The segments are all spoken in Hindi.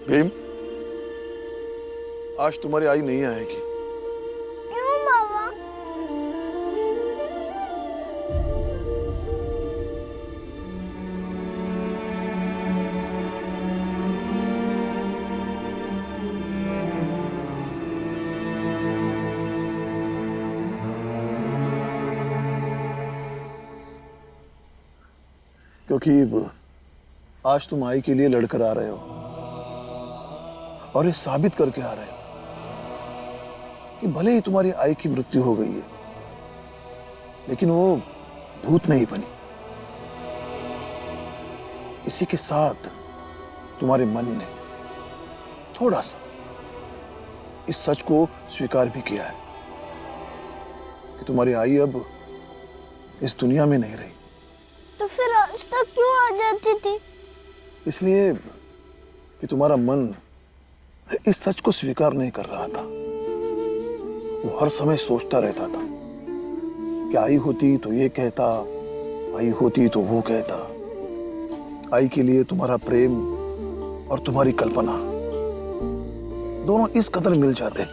भीम, आज तुम्हारी आई नहीं आएगी। क्यों बाबा? क्योंकि आज तुम आई के लिए लड़कर आ रहे हो और ये साबित करके आ रहे हो कि भले ही तुम्हारी आई की मृत्यु हो गई है, लेकिन वो भूत नहीं बनी। इसी के साथ तुम्हारे मन ने थोड़ा सा इस सच को स्वीकार भी किया है कि तुम्हारी आई अब इस दुनिया में नहीं रही। तो फिर आज तक क्यों आ जाती थी? इसलिए कि तुम्हारा मन इस सच को स्वीकार नहीं कर रहा था। वो हर समय सोचता रहता था कि आई होती तो ये कहता, आई होती तो वो कहता। आई के लिए तुम्हारा प्रेम और तुम्हारी कल्पना दोनों इस कदर मिल जाते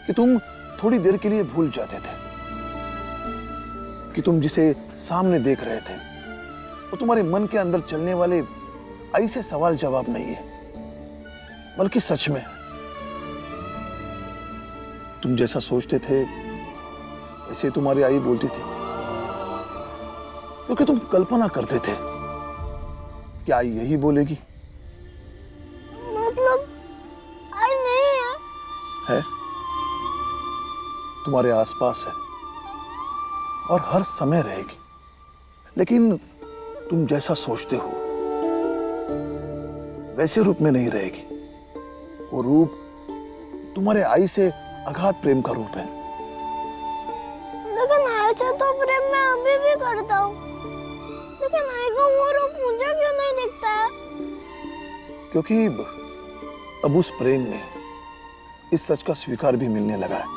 कि तुम थोड़ी देर के लिए भूल जाते थे कि तुम जिसे सामने देख रहे थे वो तुम्हारे मन के अंदर चलने वाले आई से सवाल जवाब नहीं है, बल्कि सच में तुम जैसा सोचते थे वैसे तुम्हारी आई बोलती थी, क्योंकि तुम कल्पना करते थे कि आई यही बोलेगी। मतलब आई नहीं है? तुम्हारे आसपास है और हर समय रहेगी, लेकिन तुम जैसा सोचते हो वैसे रूप में नहीं रहेगी। वो रूप तुम्हारे आई से अगाध प्रेम का रूप है। लेकिन आई से तो प्रेम मैं अभी भी करता हूँ, लेकिन आई का वो रूप मुझे क्यों नहीं दिखता है? क्योंकि अब उस प्रेम में इस सच का स्वीकार भी मिलने लगा है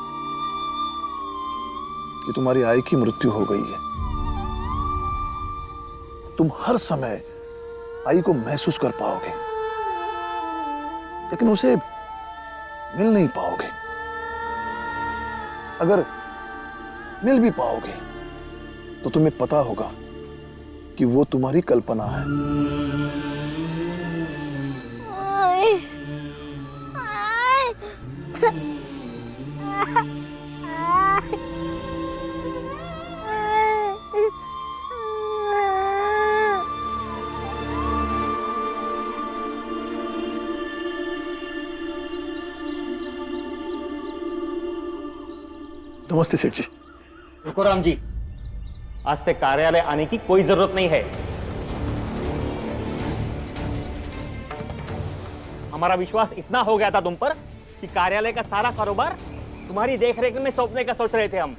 कि तुम्हारी आई की मृत्यु हो गई है। तुम हर समय आई को महसूस कर पाओगे, लेकिन उसे मिल नहीं पाओगे। अगर मिल भी पाओगे तो तुम्हें पता होगा कि वो तुम्हारी कल्पना है। आई, आई, नमस्ते सेठ जी। रुको राम जी, आज से कार्यालय आने की कोई जरूरत नहीं है। हमारा विश्वास इतना हो गया था तुम पर कि कार्यालय का सारा कारोबार तुम्हारी देखरेख में सौंपने का सोच रहे थे हम।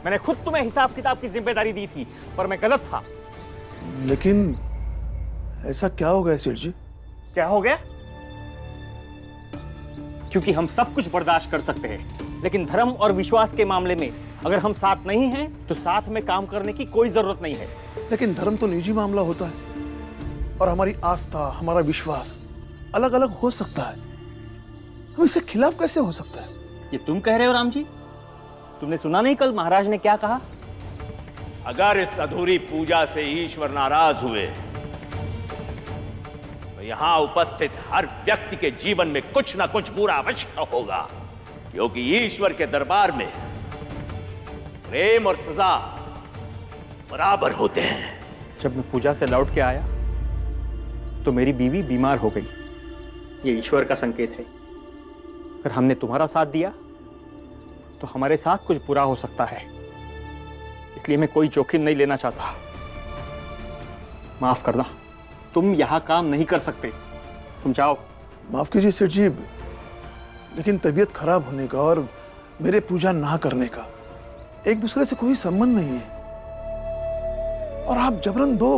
मैंने खुद तुम्हें हिसाब किताब की जिम्मेदारी दी थी, पर मैं गलत था। लेकिन ऐसा क्या हो गया सेठ जी? क्या हो गया? क्योंकि हम सब कुछ बर्दाश्त कर सकते हैं, लेकिन धर्म और विश्वास के मामले में अगर हम साथ नहीं हैं तो साथ में काम करने की कोई जरूरत नहीं है। लेकिन धर्म तो निजी मामला होता है और हमारी आस्था, हमारा विश्वास अलग अलग हो सकता है। हम इसके खिलाफ कैसे हो सकता है? ये तुम कह रहे हो राम जी? तुमने सुना नहीं कल महाराज ने क्या कहा? अगर इस अधूरी पूजा से ईश्वर नाराज हुए तो यहां उपस्थित हर व्यक्ति के जीवन में कुछ ना कुछ बुरा अवश्य होगा, क्योंकि ईश्वर के दरबार में प्रेम और सजा बराबर होते हैं। जब मैं पूजा से लौट के आया तो मेरी बीवी बीमार हो गई। ये ईश्वर का संकेत है। अगर हमने तुम्हारा साथ दिया तो हमारे साथ कुछ बुरा हो सकता है, इसलिए मैं कोई जोखिम नहीं लेना चाहता। माफ करना, तुम यहां काम नहीं कर सकते। तुम जाओ। माफ कीजिए सेठ जी, लेकिन तबीयत खराब होने का और मेरे पूजा ना करने का एक दूसरे से कोई संबंध नहीं है, और आप जबरन दो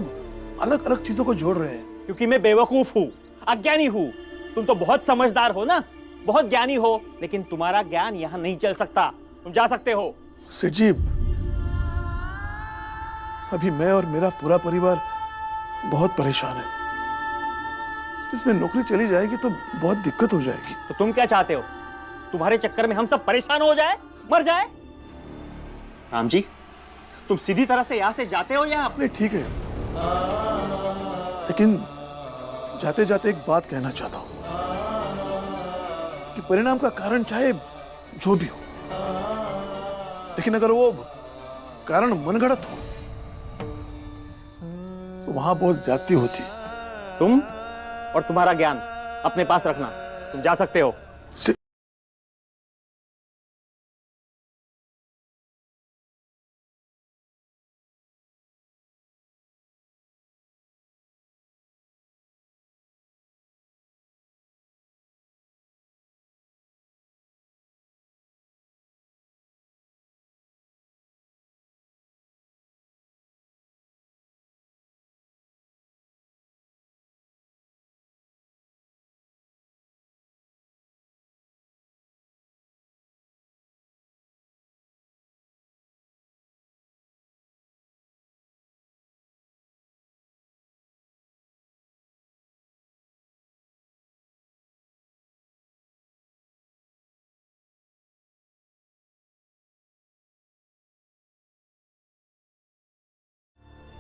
अलग अलग चीजों को जोड़ रहे हैं। क्योंकि मैं बेवकूफ हूं, अज्ञानी हूं। तुम तो बहुत समझदार हो ना, बहुत ज्ञानी हो, लेकिन तुम्हारा ज्ञान यहां नहीं चल सकता। तुम जा सकते हो। सेठ जी, अभी मैं और मेरा पूरा परिवार बहुत परेशान है। इसमें नौकरी चली जाएगी तो बहुत दिक्कत हो जाएगी। तो तुम क्या चाहते हो? तुम्हारे चक्कर में हम सब परेशान हो जाए, मर जाए? राम जी, तुम सीधी तरह से यहां से जाते हो या नहीं ठीक है, लेकिन जाते जाते एक बात कहना चाहता हूं कि परिणाम का कारण चाहे जो भी हो, लेकिन अगर वो कारण मनगढ़ंत हो तो वहां बहुत ज्यादती होती है। तुम और तुम्हारा ज्ञान अपने पास रखना, तुम जा सकते हो।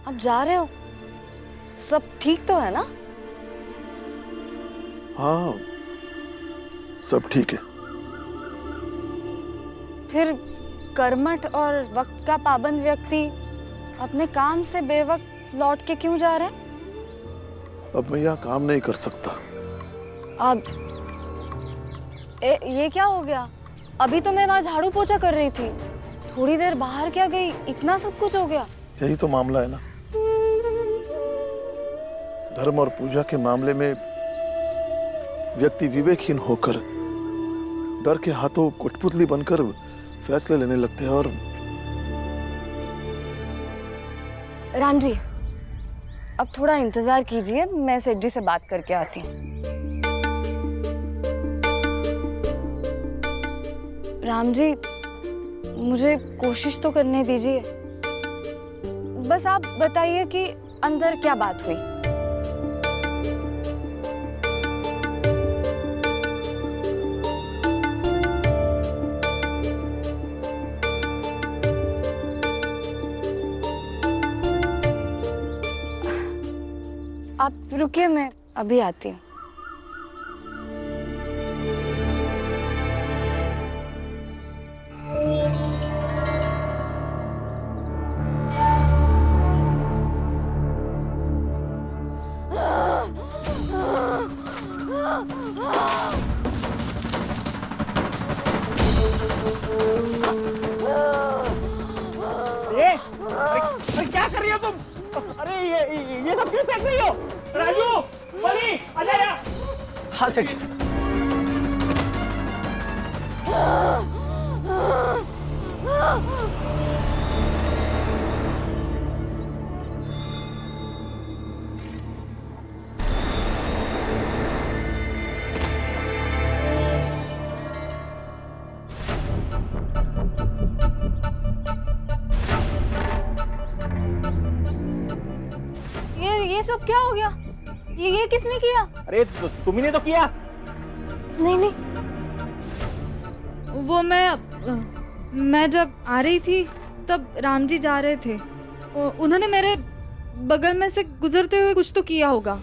आप जा रहे हो? सब ठीक तो है ना? हाँ, सब ठीक है। फिर कर्मठ और वक्त का पाबंद व्यक्ति अपने काम से बेवक्त लौट के क्यों जा रहे हैं? अब मैं यह काम नहीं कर सकता। अब ये क्या हो गया? अभी तो मैं वहां झाड़ू पोछा कर रही थी, थोड़ी देर बाहर क्या गई, इतना सब कुछ हो गया। यही तो मामला है ना, धर्म और पूजा के मामले में व्यक्ति विवेकहीन होकर डर के हाथों कठपुतली बनकर फैसले लेने लगते हैं। और राम जी, अब थोड़ा इंतजार कीजिए, मैं सेठ जी से बात करके आती हूँ। राम जी, मुझे कोशिश तो करने दीजिए। बस आप बताइए कि अंदर क्या बात हुई। आप रुकिए, मैं अभी आती हूँ। अरे क्या कर रही हो तुम? अरे ये सब क्यों फेंक रही हो? राजू, बली, आ जा यहाँ। हाँ सेठ जी। ये सब क्या हो गया? ये किसने किया? अरे तुम्ही ने तो किया। नहीं नहीं, वो मैं जब आ रही थी तब राम जी जा रहे थे, उन्होंने मेरे बगल में से गुजरते हुए कुछ तो किया होगा।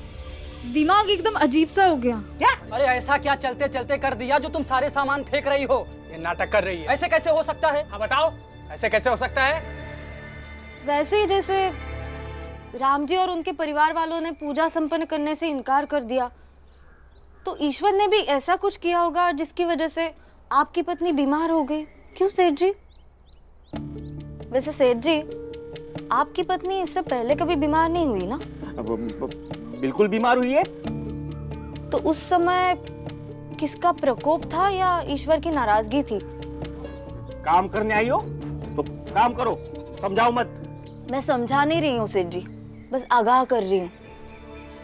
दिमाग एकदम अजीब सा हो गया। क्या? अरे ऐसा क्या चलते चलते कर दिया जो तुम सारे सामान फेंक रही हो? ये नाटक कर रही है। ऐसे कैसे हो सकता है? हाँ बताओ, ऐसे कैसे हो सकता है? वैसे ही जैसे राम जी और उनके परिवार वालों ने पूजा संपन्न करने से इनकार कर दिया, तो ईश्वर ने भी ऐसा कुछ किया होगा जिसकी वजह से आपकी पत्नी बीमार हो गई। क्यों सेठ जी? वैसे सेठ जी, आपकी पत्नी इससे पहले कभी बीमार नहीं हुई ना? बिल्कुल बीमार हुई है। तो उस समय किसका प्रकोप था या ईश्वर की नाराजगी थी? काम करने आई हो तो काम करो, समझाओ मत। मैं समझा नहीं रही हूँ सेठ जी, बस आगाह कर रही हूँ।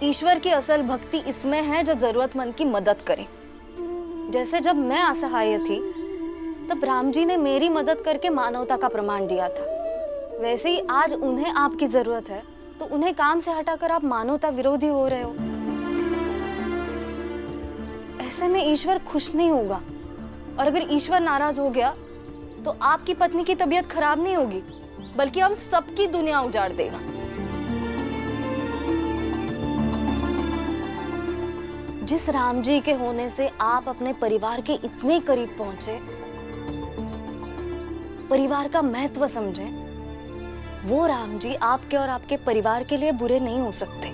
ईश्वर की असल भक्ति इसमें है जो जरूरतमंद की मदद करे। जैसे जब मैं असहाय थी तब राम जी ने मेरी मदद करके मानवता का प्रमाण दिया था, वैसे ही आज उन्हें आपकी जरूरत है तो उन्हें काम से हटाकर आप मानवता विरोधी हो रहे हो। ऐसे में ईश्वर खुश नहीं होगा, और अगर ईश्वर नाराज हो गया तो आपकी पत्नी की तबीयत खराब नहीं होगी, बल्कि हम सबकी दुनिया उजाड़ देगा। जिस राम जी के होने से आप अपने परिवार के इतने करीब पहुंचे, परिवार का महत्व समझे, वो राम जी आपके और आपके परिवार के लिए बुरे नहीं हो सकते।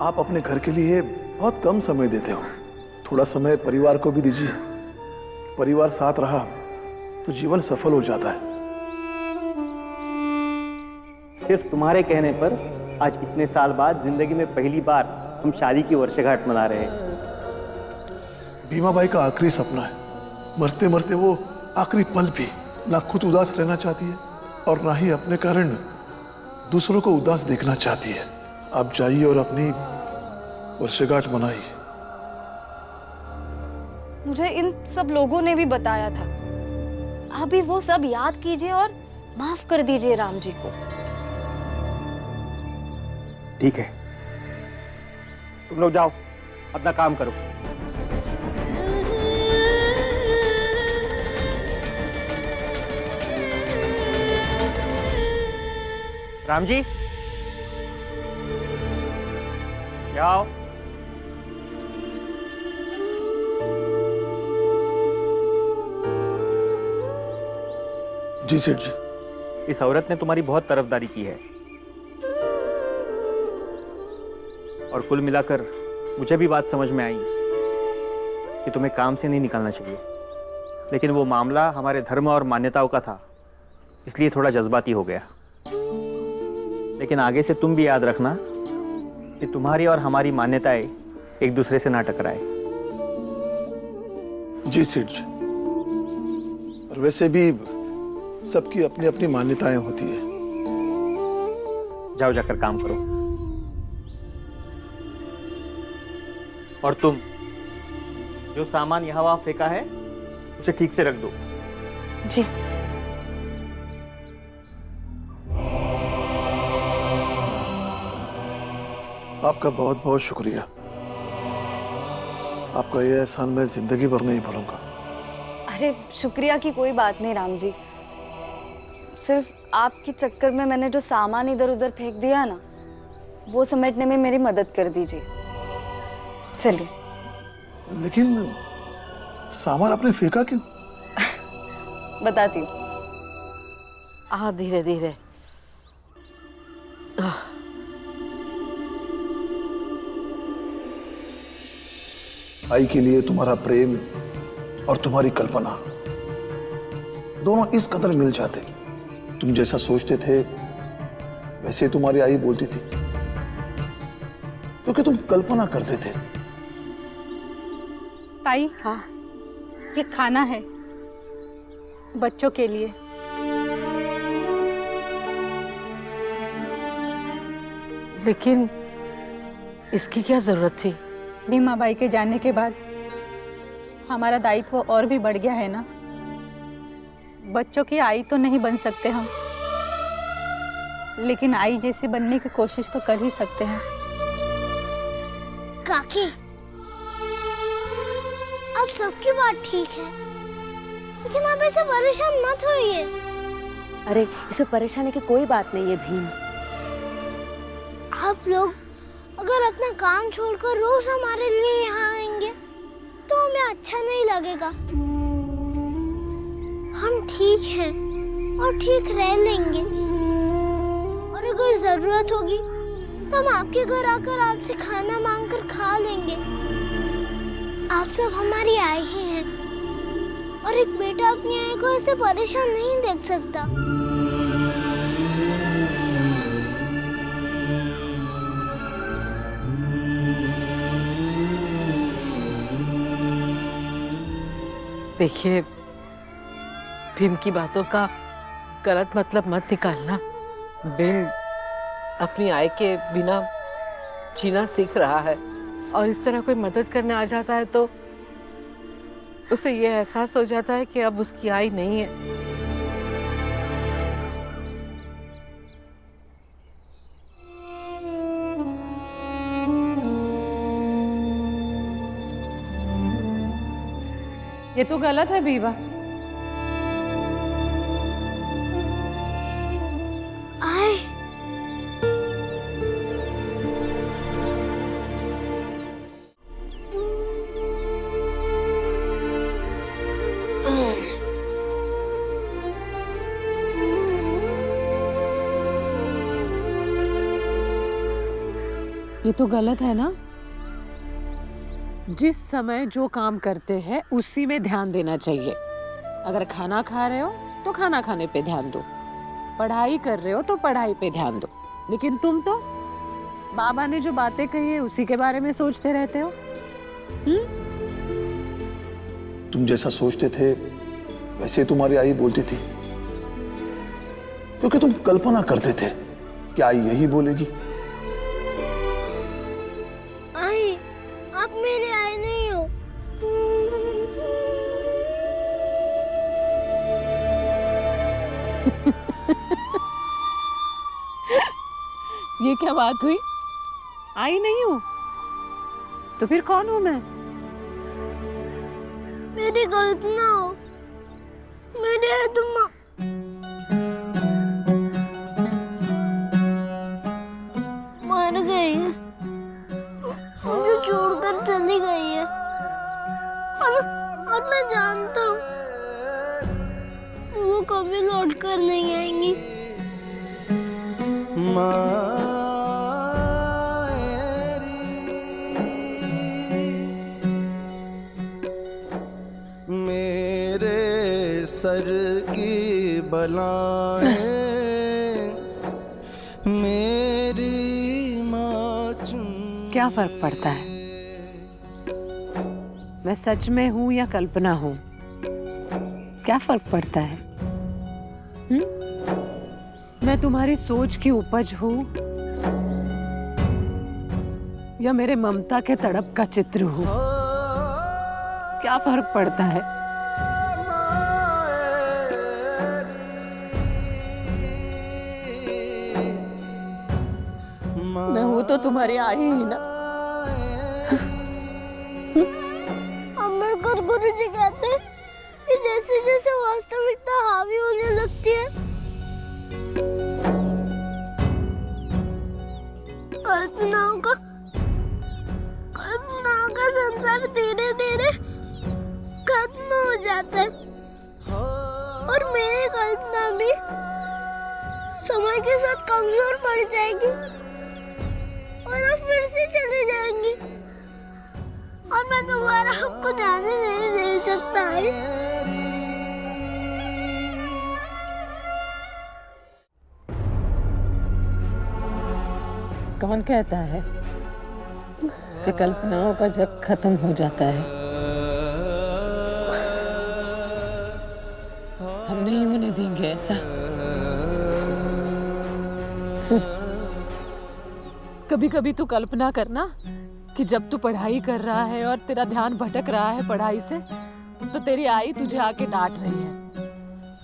आप अपने घर के लिए बहुत कम समय देते हो, थोड़ा समय परिवार को भी दीजिए। परिवार साथ रहा तो जीवन सफल हो जाता है। सिर्फ तुम्हारे कहने पर आज इतने साल बाद जिंदगी में पहली बार हम शादी की वर्षगांठ मना रहे हैं। भीमाबाई का आखिरी सपना है, मरते मरते वो आखिरी पल भी ना खुद उदास रहना चाहती है और ना ही अपने कारण दूसरों को उदास देखना चाहती है। आप जाइए और अपनी वर्षगांठ मनाइए। मुझे इन सब लोगों ने भी बताया था। आप भी वो सब याद कीजिए और माफ कर दीजिए राम जी को। ठीक है, तुम लोग जाओ, अपना काम करो। राम जी, आओ। जी सेठ जी। इस औरत ने तुम्हारी बहुत तरफदारी की है, और कुल मिलाकर मुझे भी बात समझ में आई कि तुम्हें काम से नहीं निकालना चाहिए, लेकिन वो मामला हमारे धर्म और मान्यताओं का था, इसलिए थोड़ा जज्बाती हो गया। लेकिन आगे से तुम भी याद रखना कि तुम्हारी और हमारी मान्यताएं एक दूसरे से ना टकराए। जी सेठ जी। और वैसे भी सबकी अपनी अपनी मान्यताएं होती है। जाओ, जाकर काम करो। और तुम जो सामान यहाँ वहां फेंका है उसे ठीक से रख दो। जी। आपका बहुत बहुत शुक्रिया। आपका यह एहसान मैं जिंदगी भर नहीं भूलूंगा। अरे शुक्रिया की कोई बात नहीं राम जी, सिर्फ आपके चक्कर में मैंने जो सामान इधर उधर फेंक दिया ना, वो समेटने में मेरी मदद कर दीजिए। चलिए। लेकिन सामान आपने फेंका क्यों? बताती हूँ। धीरे धीरे। आई के लिए तुम्हारा प्रेम और तुम्हारी कल्पना दोनों इस कदर मिल जाते। तुम जैसा सोचते थे वैसे तुम्हारी आई बोलती थी, क्योंकि तुम कल्पना करते थे। ताई, हाँ, ये खाना है बच्चों के लिए। लेकिन इसकी क्या जरूरत थी? भीमाबाई के जाने के बाद हमारा दायित्व और भी बढ़ गया है ना। बच्चों की आई तो नहीं बन सकते हम, लेकिन आई जैसी बनने की कोशिश तो कर ही सकते हैं। काकी, अब सबकी बात ठीक है, लेकिन आप ऐसे परेशान मत होइए। अरे इसमें परेशानी की कोई बात नहीं है भीम। आप लोग अगर अपना काम छोड़कर रोज हमारे लिए यहाँ आएंगे तो हमें अच्छा नहीं लगेगा। हम ठीक हैं और ठीक रह लेंगे, और अगर जरूरत होगी तो हम आपके घर आकर आपसे खाना मांगकर खा लेंगे। आप सब हमारी आई ही हैं, और एक बेटा अपनी आई को ऐसे परेशान नहीं देख सकता। देखिए, भीम की बातों का गलत मतलब मत निकालना। भीम अपनी आय के बिना जीना सीख रहा है, और इस तरह कोई मदद करने आ जाता है तो उसे ये एहसास हो जाता है कि अब उसकी आय नहीं है। ये तो गलत है बीवा। आए ये तो गलत है ना। जिस समय जो काम करते हैं उसी में ध्यान देना चाहिए। अगर खाना खा रहे हो तो खाना खाने पे ध्यान दो, पढ़ाई कर रहे हो तो पढ़ाई पे ध्यान दो। लेकिन तुम तो बाबा ने जो बातें कही है उसी के बारे में सोचते रहते हो। तुम जैसा सोचते थे वैसे तुम्हारी आई बोलती थी, क्योंकि तुम कल्पना करते थे कि आई यही बोलेगी। आई, आप मेरे आई नहीं हो। ये क्या बात हुई? आई नहीं हूँ तो फिर कौन हूँ मैं? मेरी कल्पना हो, मेरी है तुम। मर गई है, मुझे छोड़कर चली गई है। और मैं जानता हूँ वो कभी लौट कर नहीं आएंगी। मेरे सर की बलाएं मेरी माँ चुन। क्या फर्क पड़ता है मैं सच में हूँ या कल्पना हूँ? क्या फर्क पड़ता है? मैं तुम्हारी सोच की उपज हूँ या मेरे ममता के तड़प का चित्र हूँ? क्या फर्क पड़ता है? मैं हूँ तो तुम्हारी आई ही ना। अम्बेडकर गुरुजी कहते हैं कि जैसे जैसे वास्तविकता हावी होने लगती है, कल्पनाओं का संसार धीरे धीरे खत्म हो जाता है। और मेरी कल्पना भी समय के साथ कमजोर पड़ जाएगी और अब फिर से चली जाएंगी। और मैं दोबारा आपको जाने नहीं दे सकता है। कौन कहता है कि कल्पनाओं का जग खत्म हो जाता है? हम नहीं होने देंगे ऐसा। सुन, कभी कभी तू कल्पना करना कि जब तू पढ़ाई कर रहा है और तेरा ध्यान भटक रहा है पढ़ाई से, तो तेरी आई तुझे आके डांट रही है।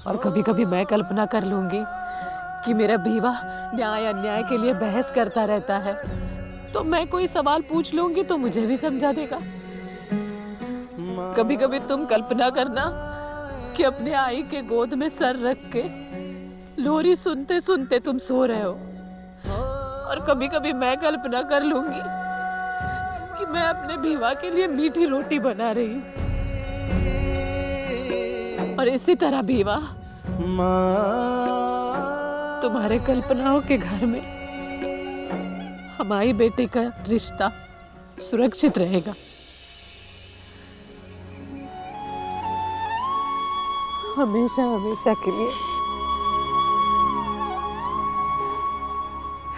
और कभी कभी मैं कल्पना कर लूंगी कि मेरा बीवा न्याय अन्याय के लिए बहस करता रहता है, तो मैं कोई सवाल पूछ लूंगी तो मुझे भी समझा देगा। कभी कभी तुम कल्पना करना कि अपने आई के गोद में सर रख के लोरी सुनते सुनते तुम सो रहे हो। और कभी कभी मैं कल्पना कर लूंगी कि मैं अपने बीवा के लिए मीठी रोटी बना रही हूँ। और इसी तरह बीवा तुम्हारे कल्पनाओं के घर में हमारी बेटी का रिश्ता सुरक्षित रहेगा। हमेशा हमेशा के लिए,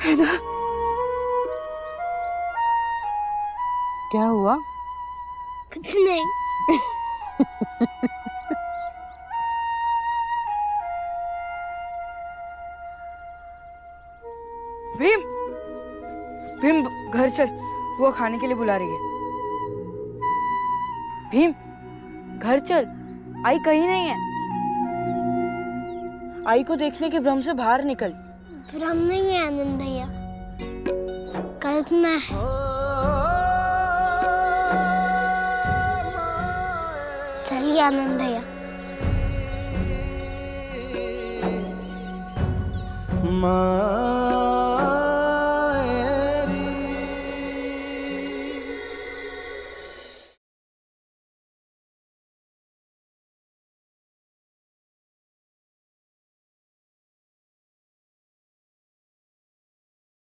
है ना? क्या हुआ? कुछ नहीं। भीम, भीम घर चल, वो खाने के लिए बुला रही है। भीम घर चल, आई कहीं नहीं है। आई को देखने के भ्रम से बाहर निकल। भ्रम नहीं है आनंद भैया, कल्पना है। चलिए आनंद भैया। माँ